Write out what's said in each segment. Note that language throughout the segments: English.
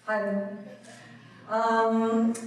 Hi there.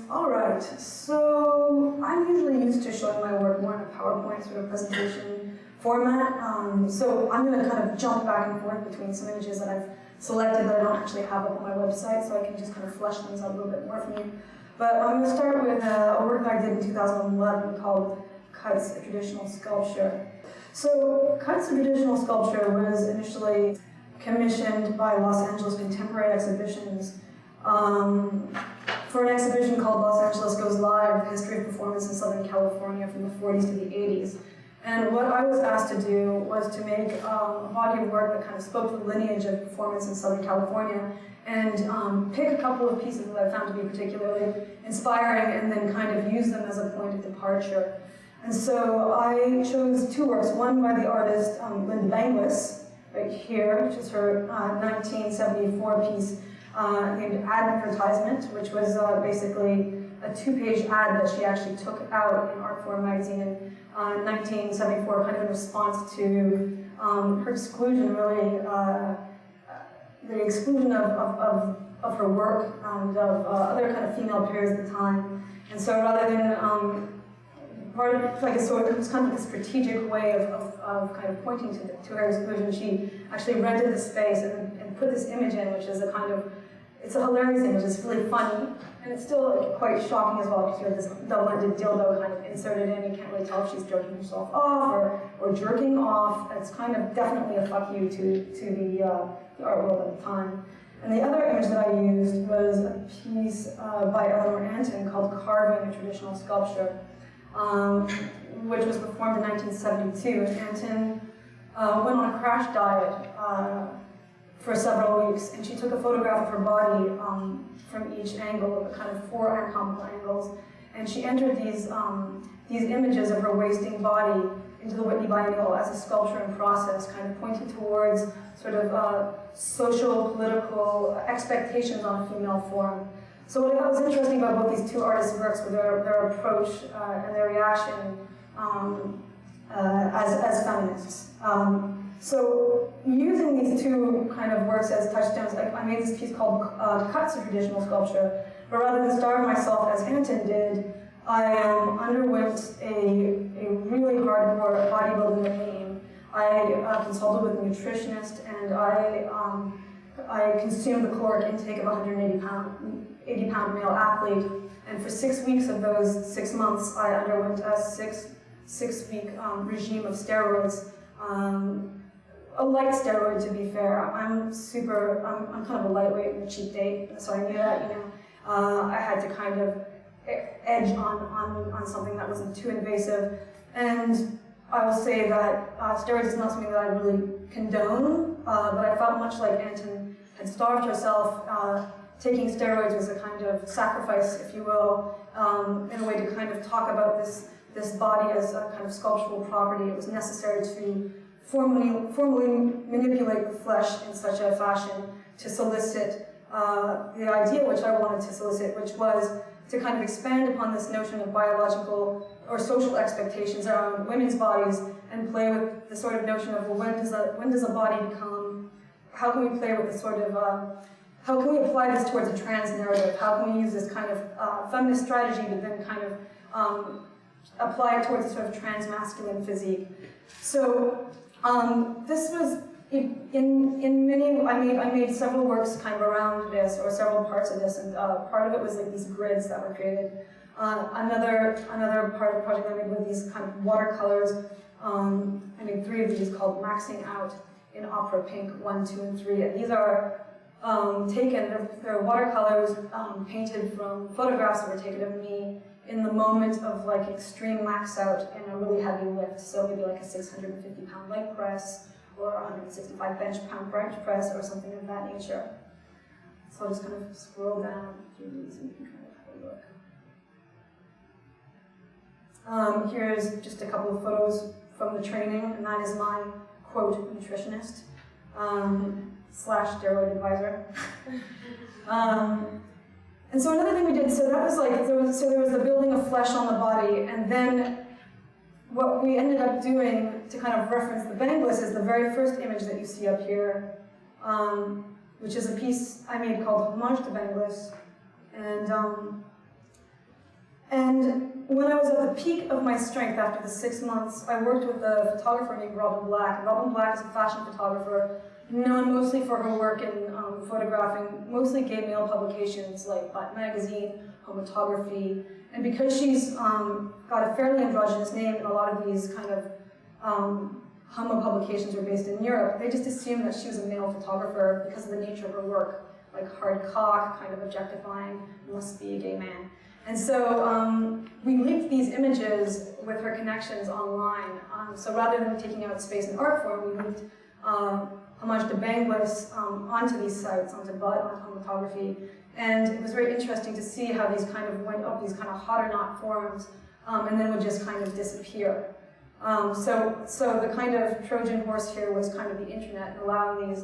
All right, so I'm usually used to showing my work more in a PowerPoint sort of presentation format. So I'm going to kind of jump back and forth between some images that I've selected that I don't actually have up on my website, so I can just kind of flesh things out a little bit more for you. But I'm going to start with a work that I did in 2011 called Cuts, a Traditional Sculpture. So Cuts, a Traditional Sculpture was initially commissioned by Los Angeles Contemporary Exhibitions for an exhibition called Los Angeles Goes Live, the history of performance in Southern California from the 40s to the 80s. And what I was asked to do was to make a body of work that kind of spoke to the lineage of performance in Southern California and pick a couple of pieces that I found to be particularly inspiring and then kind of use them as a point of departure. And so I chose two works, one by the artist Linda Benglis, right here, which is her 1974 piece named Advertisement, which was basically a 2-page ad that she actually took out in Artforum magazine in 1974, kind of in response to her exclusion, really, the exclusion of her work and of other kind of female peers at the time. And so rather than part of it, like a sort of, it was kind of like a strategic way of kind of pointing to her exclusion. She actually rented the space and put this image in, which is a kind of, it's a hilarious image, it's really funny, and it's still like, quite shocking as well, because you have this double-ended dildo kind of inserted in. You can't really tell if she's jerking herself off or jerking off. It's kind of definitely a fuck you to the art world at the time. And the other image that I used was a piece by Eleanor Antin called Carving, a Traditional Sculpture, which was performed in 1972. And Antin went on a crash diet for several weeks, and she took a photograph of her body from each angle, kind of 4 anatomical angles, and she entered these images of her wasting body into the Whitney Biennial as a sculpture in process, kind of pointing towards sort of social, political expectations on a female form. So what I thought was interesting about both these two artists' works were their approach and their reaction as feminists. So using these two kind of works as touchstones, I made this piece called Cuts, a Traditional Sculpture, but rather than starve myself as Antin did, I underwent a really hardcore bodybuilding regime. I consulted with a nutritionist, and I consumed the caloric intake of a 180-pound male athlete, and for 6 weeks of those 6 months, I underwent a six-week regime of steroids. A light steroid, to be fair. I'm kind of a lightweight and a cheap date, so I knew that, I had to kind of edge on something that wasn't too invasive. And I will say that steroids is not something that I really condone, but I felt much like Antin had starved herself. Taking steroids was a kind of sacrifice, if you will, in a way to kind of talk about this body as a kind of sculptural property. It was necessary to formally manipulate the flesh in such a fashion to solicit the idea which I wanted to solicit, which was to kind of expand upon this notion of biological or social expectations around women's bodies and play with the sort of notion of, well, when does a body become, how can we play with the sort of, how can we apply this towards a trans narrative? How can we use this kind of feminist strategy to then kind of apply it towards a sort of trans-masculine physique? So this was in many. I made several works kind of around this, or several parts of this, and part of it was like these grids that were created. Another part of the project I made were these kind of watercolors. I made 3 of these called Maxing Out in Opera Pink 1, 2, and 3. And these are they're watercolors painted from photographs that were taken of me in the moment of like extreme max out in a really heavy lift. So maybe like a 650-pound leg press or 165 pound bench press or something of that nature. So I'll just kind of scroll down through these and you can kind of have a look. Here's just a couple of photos from the training, and that is my, quote, nutritionist / steroid advisor. And so another thing we did, so that was like, there was the building of flesh on the body, and then what we ended up doing to kind of reference the Benglis is the very first image that you see up here, which is a piece I made called Homage to Benglis. And when I was at the peak of my strength after the 6 months, I worked with a photographer named Robin Black. Robin Black is a fashion photographer, known mostly for her work in photographing mostly gay male publications like Butt Magazine, Homotography. And because she's got a fairly androgynous name, and a lot of these kind of homo publications were based in Europe, they just assumed that she was a male photographer because of the nature of her work, like hard cock, kind of objectifying, must be a gay man. And so we linked these images with her connections online. So rather than taking out space in art form, we linked Homage to Benglis onto these sites, onto Butt, onto Homotography. And it was very interesting to see how these kind of went up these kind of hot or not forums and then would just kind of disappear. So the kind of Trojan horse here was kind of the internet and allowing these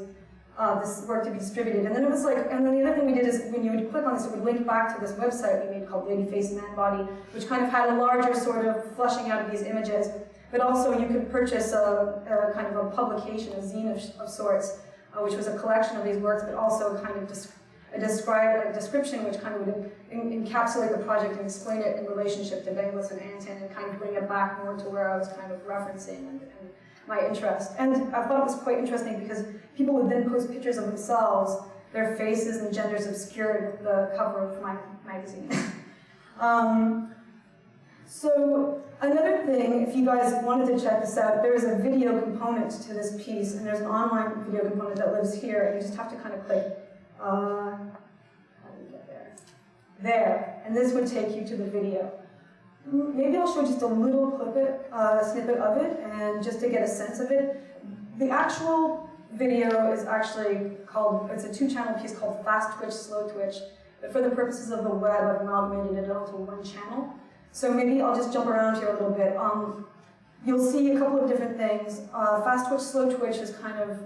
this work to be distributed. And then it was like, and then the other thing we did is when you would click on this, it would link back to this website we made called Lady Face Man Body, which kind of had a larger sort of fleshing out of these images. But also you could purchase a kind of a publication, a zine of sorts, which was a collection of these works, but also kind of a description which kind of would encapsulate the project and explain it in relationship to Benglis and Antin and kind of bring it back more to where I was kind of referencing and my interest. And I thought it was quite interesting because people would then post pictures of themselves, their faces and genders obscured with the cover of my magazine. So another thing, if you guys wanted to check this out, there is a video component to this piece, and there's an online video component that lives here, and you just have to kind of click, how do we get there? There, and this would take you to the video. Maybe I'll show just a little snippet of it, and just to get a sense of it. The actual video is actually called, it's a 2-channel piece called Fast Twitch, Slow Twitch, but for the purposes of the web, I've amalgamated it onto 1 channel. So maybe I'll just jump around here a little bit. You'll see a couple of different things. Fast Twitch, Slow Twitch is kind of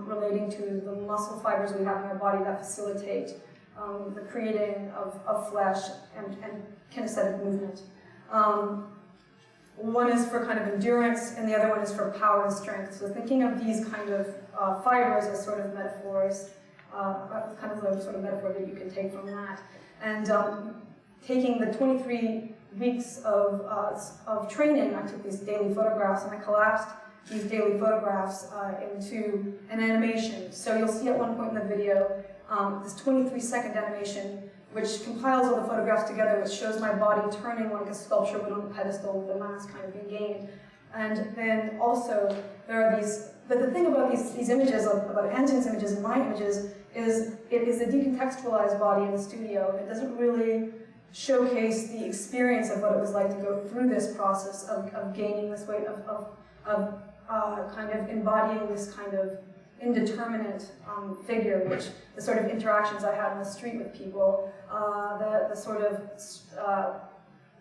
relating to the muscle fibers we have in our body that facilitate the creating of flesh and kinesthetic movement. One is for kind of endurance, and the other one is for power and strength. So thinking of these kind of fibers as sort of metaphors, kind of the sort of metaphor that you can take from that. And taking the 23 weeks of training, I took these daily photographs and I collapsed these daily photographs into an animation. So you'll see at one point in the video this 23-second animation which compiles all the photographs together, which shows my body turning like a sculpture would on the pedestal with the mask kind of being gained. And then also there are these, but the thing about these images, about Antin's images and my images, is it is a decontextualized body in the studio. It doesn't really showcase the experience of what it was like to go through this process of gaining this weight, of kind of embodying this kind of indeterminate figure, which the sort of interactions I had on the street with people, the sort of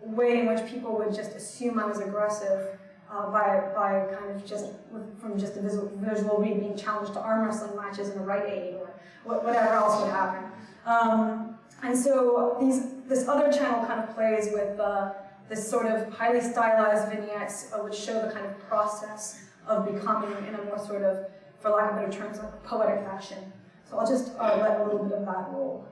way in which people would just assume I was aggressive by kind of just, from just a visual read, being challenged to arm wrestling matches in a Rite Aid or whatever else would happen. And so this other channel kind of plays with this sort of highly stylized vignettes which show the kind of process of becoming in a more sort of, for lack of better terms, like a poetic fashion. So I'll just let a little bit of that roll.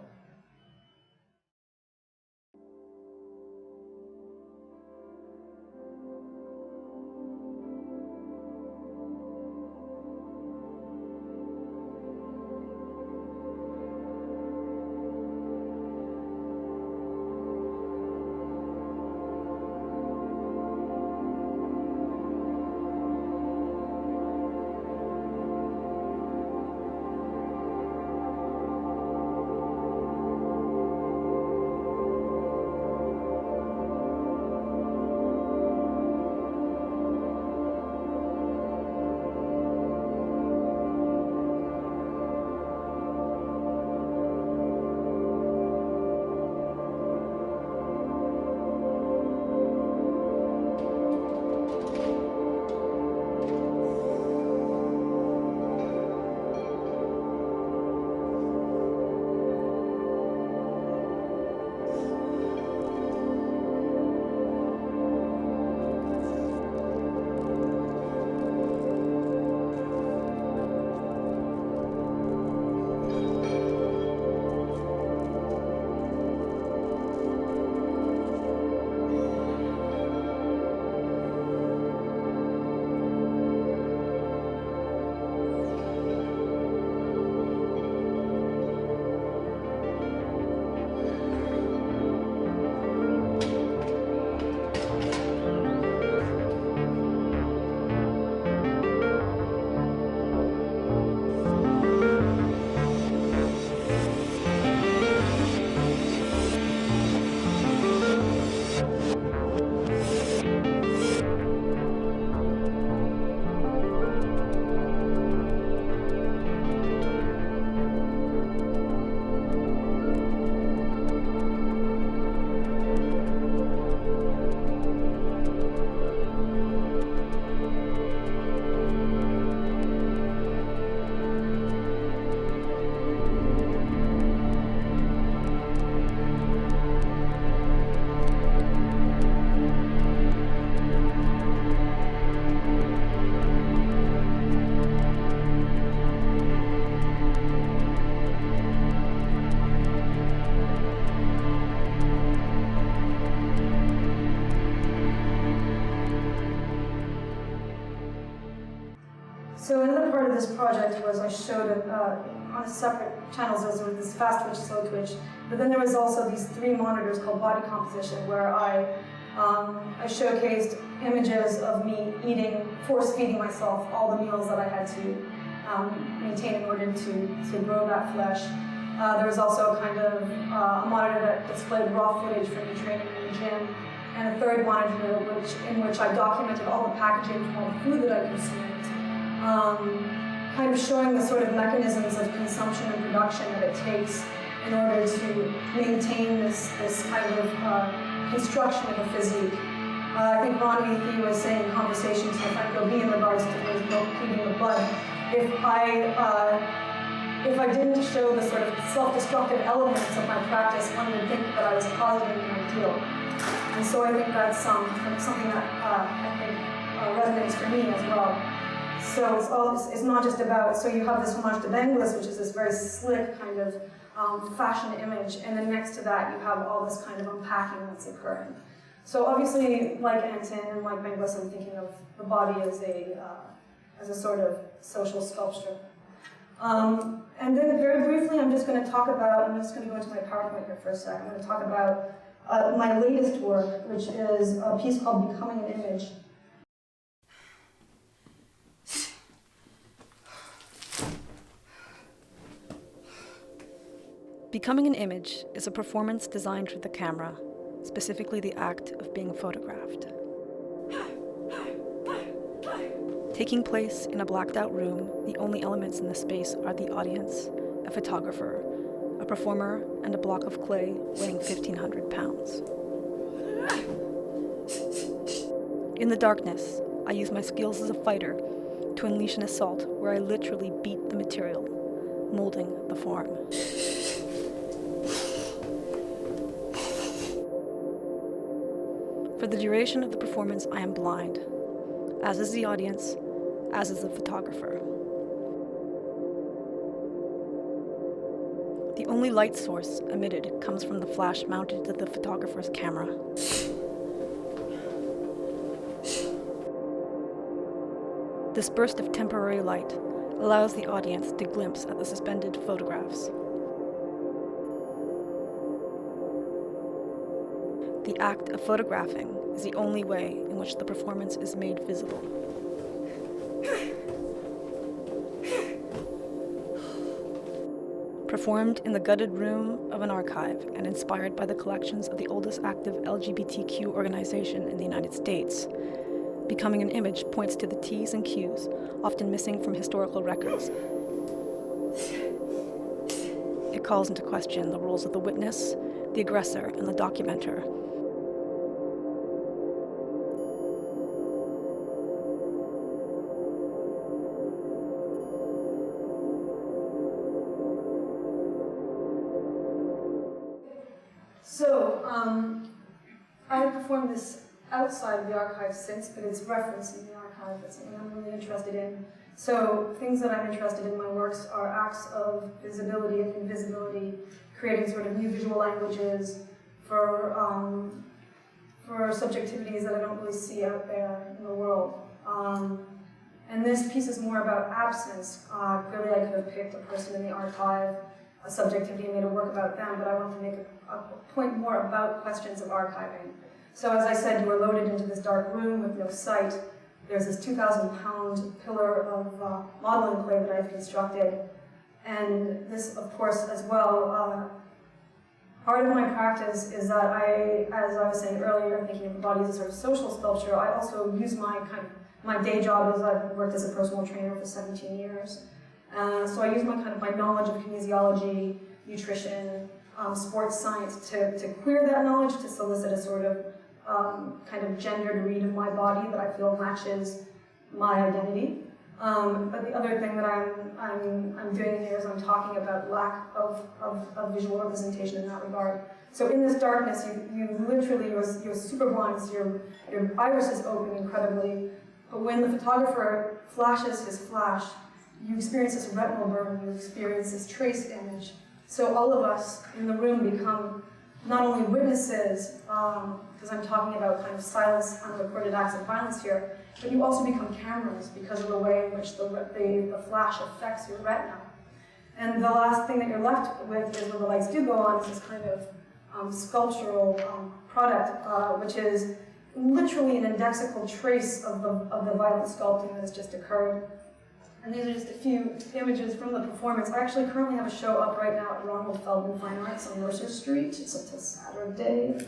was I showed it on separate channels. There was this fast twitch, slow twitch, but then there was also these 3 monitors called body composition, where I showcased images of me eating, force feeding myself all the meals that I had to maintain in order to grow that flesh. There was also kind of a monitor that displayed raw footage from me training in the gym, and a third monitor in which I documented all the packaging from all the food that I consumed, kind of showing the sort of mechanisms of consumption and production that it takes in order to maintain this kind of construction of a physique. I think Ron Meathy was saying in conversations with Frank Gobi in regards to his milk feeding the blood, if I didn't show the sort of self-destructive elements of my practice, one would think that I was positive and ideal. And so I think that's something that I think resonates for me as well. So it's not just about, so you have this homage to Benglis, which is this very slick kind of fashion image, and then next to that you have all this kind of unpacking that's occurring. So obviously, like Anton and like Benglis, I'm thinking of the body as a sort of social sculpture. And then very briefly, I'm just going to talk about, I'm just going to go into my PowerPoint here for a second. I'm going to talk about my latest work, which is a piece called Becoming an Image. Becoming an Image is a performance designed for the camera, specifically the act of being photographed. Taking place in a blacked-out room, the only elements in the space are the audience, a photographer, a performer, and a block of clay weighing 1,500 pounds. In the darkness, I use my skills as a fighter to unleash an assault where I literally beat the material, molding the form. For the duration of the performance, I am blind, as is the audience, as is the photographer. The only light source emitted comes from the flash mounted to the photographer's camera. This burst of temporary light allows the audience to glimpse at the suspended photographs. The act of photographing is the only way in which the performance is made visible. Performed in the gutted room of an archive and inspired by the collections of the oldest active LGBTQ organization in the United States, Becoming an Image points to the T's and Q's, often missing from historical records. It calls into question the roles of the witness, the aggressor, and the documenter. So, I have performed this outside of the archive since, but it's referenced in the archive. That's something I'm really interested in. So, things that I'm interested in my works are acts of visibility and invisibility, creating sort of new visual languages for subjectivities that I don't really see out there in the world. And this piece is more about absence. Clearly, I could have picked a person in the archive, a subjectivity, and made a work about them, but I want to make a point more about questions of archiving. So as I said, you are loaded into this dark room with no sight. There's this 2,000-pound pillar of modeling clay that I've constructed. And this, of course, as well, part of my practice is that as I was saying earlier, thinking of the body as a sort of social sculpture, I also use my day job as I've worked as a personal trainer for 17 years. So I use my knowledge of kinesiology, nutrition, sports science to queer that knowledge, to solicit a sort of kind of gendered read of my body that I feel matches my identity. But the other thing that I'm doing here is I'm talking about lack of visual representation in that regard. So in this darkness, you literally, you're super blind, so your iris is open incredibly, but when the photographer flashes his flash, you experience this retinal burn, you experience this trace image. So all of us in the room become not only witnesses, because I'm talking about kind of silence, unrecorded acts of violence here, but you also become cameras because of the way in which the flash affects your retina. And the last thing that you're left with is when the lights do go on is this kind of sculptural product, which is literally an indexical trace of the violent sculpting that has just occurred. And these are just a few images from the performance. I actually currently have a show up right now at Ronald Feldman Fine Arts on Mercer Street. It's up till Saturday,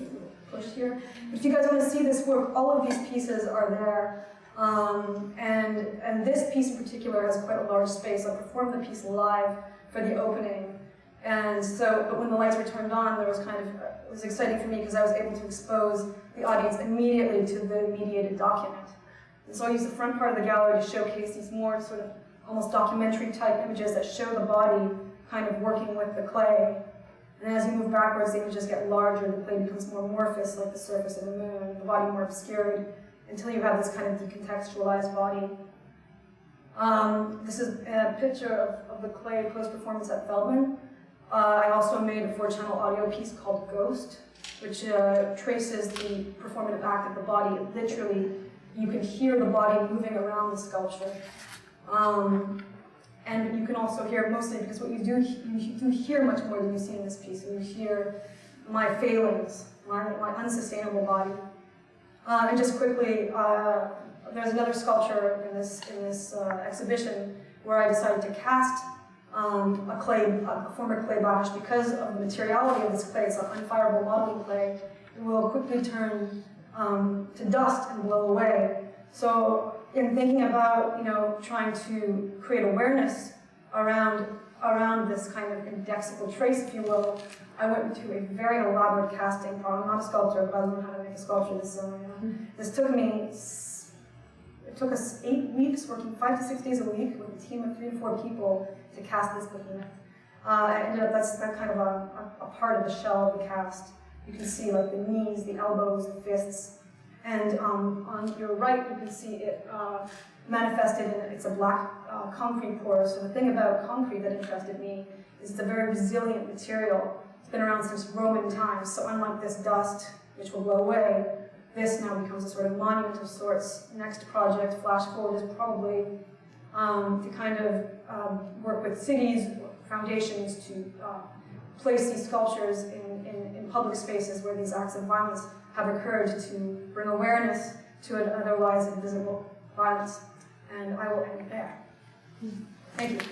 push here. But if you guys want to see this work, all of these pieces are there. And this piece in particular has quite a large space. I performed the piece live for the opening. And so, but when the lights were turned on, there was kind of, it was exciting for me because I was able to expose the audience immediately to the mediated document. And so I used the front part of the gallery to showcase these more sort of almost documentary type images that show the body kind of working with the clay. And as you move backwards, the images get larger, the clay becomes more amorphous like the surface of the moon, the body more obscured, until you have this kind of decontextualized body. This is a picture of the clay post-performance at Feldman. I also made a 4-channel audio piece called Ghost, which traces the performative act of the body. Literally, you can hear the body moving around the sculpture. And you can also hear, mostly because what you do hear much more than you see in this piece. You hear my failings, my unsustainable body. And just quickly, there's another sculpture in this exhibition where I decided to cast a former clay bash. Because of the materiality of this clay, it's an unfireable modeling clay, it will quickly turn to dust and blow away. So in thinking about, trying to create awareness around this kind of indexical trace, if you will, I went into a very elaborate casting problem. I'm not a sculptor, but I learned how to make a sculpture this summer. This took us 8 weeks, working 5 to 6 days a week with a team of 3 to 4 people to cast this behemoth. That's kind of a part of the shell of the cast. You can see like the knees, the elbows, the fists. And on your right, you can see it manifested in, it's a black concrete pour. So the thing about concrete that interested me is it's a very resilient material. It's been around since Roman times. So unlike this dust, which will blow away, this now becomes a sort of monument of sorts. Next project, flash forward, is probably to kind of work with cities, foundations to place these sculptures in public spaces where these acts of violence have occurred, to bring awareness to an otherwise invisible violence. And I will end there. Thank you.